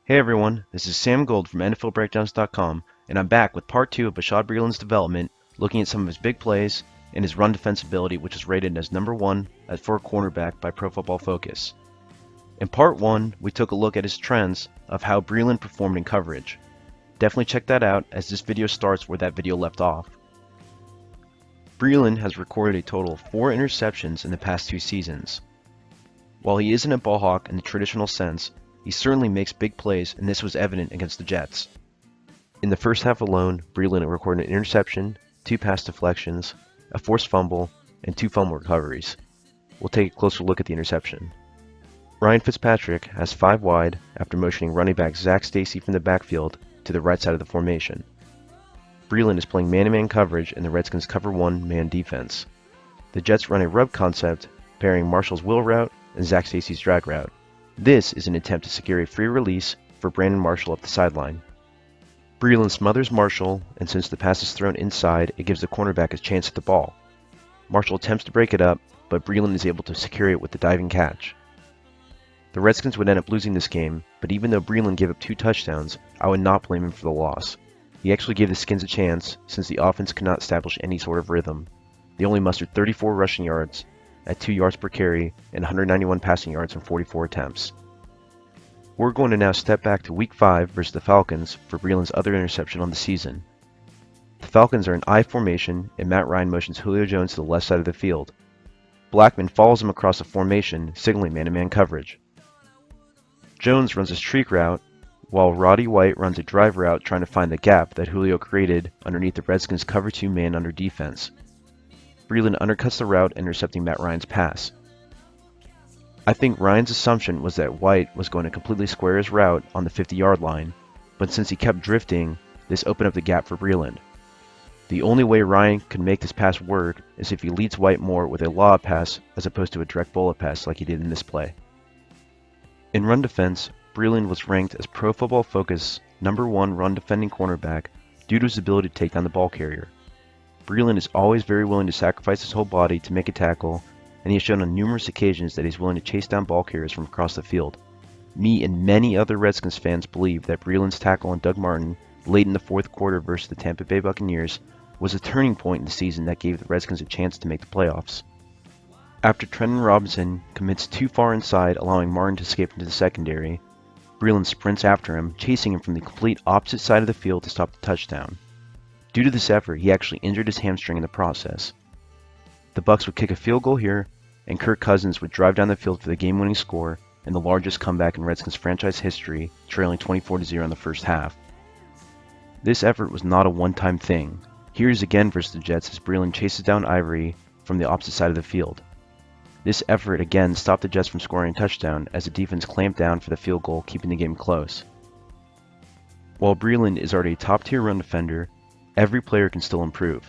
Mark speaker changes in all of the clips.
Speaker 1: Hey everyone, this is Sam Gold from NFLBreakdowns.com, and I'm back with part 2 of Bashaud Breeland's development, looking at some of his big plays and his run defensibility, which is rated as number 1 for cornerback by Pro Football Focus. In part 1, we took a look at his trends of how Breeland performed in coverage. Definitely check that out, as this video starts where that video left off. Breeland has recorded a total of 4 interceptions in the past 2 seasons. While he isn't a ball hawk in the traditional sense, he certainly makes big plays, and this was evident against the Jets. In the first half alone, Breeland recorded an interception, 2 pass deflections, a forced fumble, and 2 fumble recoveries. We'll take a closer look at the interception. Ryan Fitzpatrick has 5 wide after motioning running back Zach Stacy from the backfield to the right side of the formation. Breeland is playing man-to-man coverage in the Redskins' cover 1 man defense. The Jets run a rub concept pairing Marshall's wheel route and Zach Stacy's drag route. This is an attempt to secure a free release for Brandon Marshall up the sideline. Breeland smothers Marshall, and since the pass is thrown inside, it gives the cornerback a chance at the ball. Marshall attempts to break it up, but Breeland is able to secure it with the diving catch. The Redskins would end up losing this game, but even though Breeland gave up 2 touchdowns, I would not blame him for the loss. He actually gave the Skins a chance, since the offense could not establish any sort of rhythm. They only mustered 34 rushing yards, at 2 yards per carry, and 191 passing yards on 44 attempts. We're going to now step back to Week 5 versus the Falcons for Breeland's other interception on the season. The Falcons are in I formation, and Matt Ryan motions Julio Jones to the left side of the field. Blackman follows him across the formation, signaling man-to-man coverage. Jones runs a streak route, while Roddy White runs a drive route trying to find the gap that Julio created underneath the Redskins' cover 2 man under defense. Breeland undercuts the route, intercepting Matt Ryan's pass. I think Ryan's assumption was that White was going to completely square his route on the 50-yard line, but since he kept drifting, this opened up the gap for Breeland. The only way Ryan could make this pass work is if he leads White more with a lob pass as opposed to a direct bullet pass like he did in this play. In run defense, Breeland was ranked as Pro Football Focus number 1 run defending cornerback due to his ability to take down the ball carrier. Breeland is always very willing to sacrifice his whole body to make a tackle, and he has shown on numerous occasions that he's willing to chase down ball carriers from across the field. Me and many other Redskins fans believe that Breeland's tackle on Doug Martin late in the 4th quarter versus the Tampa Bay Buccaneers was a turning point in the season that gave the Redskins a chance to make the playoffs. After Trenton Robinson commits too far inside, allowing Martin to escape into the secondary, Breeland sprints after him, chasing him from the complete opposite side of the field to stop the touchdown. Due to this effort, he actually injured his hamstring in the process. The Bucs would kick a field goal here, and Kirk Cousins would drive down the field for the game-winning score and the largest comeback in Redskins franchise history, trailing 24-0 in the first half. This effort was not a one-time thing. Here is again versus the Jets as Breeland chases down Ivory from the opposite side of the field. This effort again stopped the Jets from scoring a touchdown as the defense clamped down for the field goal, keeping the game close. While Breeland is already a top-tier run defender, every player can still improve.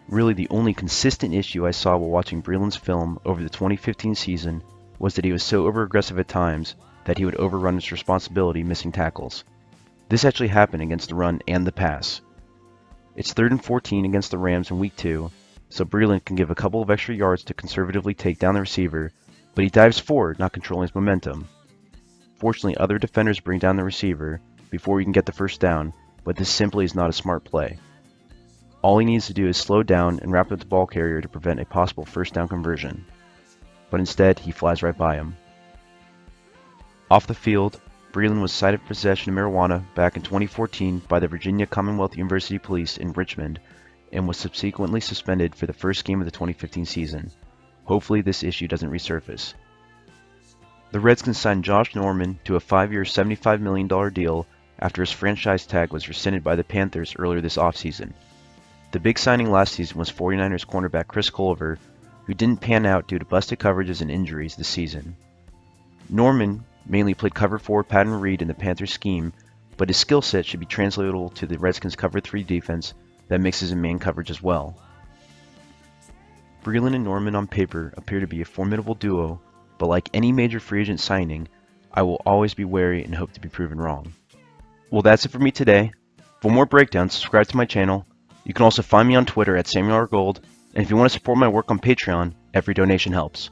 Speaker 1: Really, the only consistent issue I saw while watching Breeland's film over the 2015 season was that he was so overaggressive at times that he would overrun his responsibility missing tackles. This actually happened against the run and the pass. It's 3rd and 14 against the Rams in Week 2, so Breeland can give a couple of extra yards to conservatively take down the receiver, but he dives forward, not controlling his momentum. Fortunately, other defenders bring down the receiver before he can get the first down, but this simply is not a smart play. All he needs to do is slow down and wrap up the ball carrier to prevent a possible first down conversion. But instead, he flies right by him. Off the field, Breeland was cited for possession of marijuana back in 2014 by the Virginia Commonwealth University Police in Richmond and was subsequently suspended for the first game of the 2015 season. Hopefully this issue doesn't resurface. The Redskins signed Josh Norman to a 5-year $75 million deal after his franchise tag was rescinded by the Panthers earlier this offseason. The big signing last season was 49ers cornerback Chris Culver, who didn't pan out due to busted coverages and injuries this season. Norman mainly played cover 4 pattern read in the Panthers scheme, but his skill set should be translatable to the Redskins cover 3 defense that mixes in man coverage as well. Breeland and Norman on paper appear to be a formidable duo, but like any major free agent signing, I will always be wary and hope to be proven wrong. Well, that's it for me today. For more breakdowns, subscribe to my channel. You can also find me on Twitter at SamuelRGold, and if you want to support my work on Patreon, every donation helps.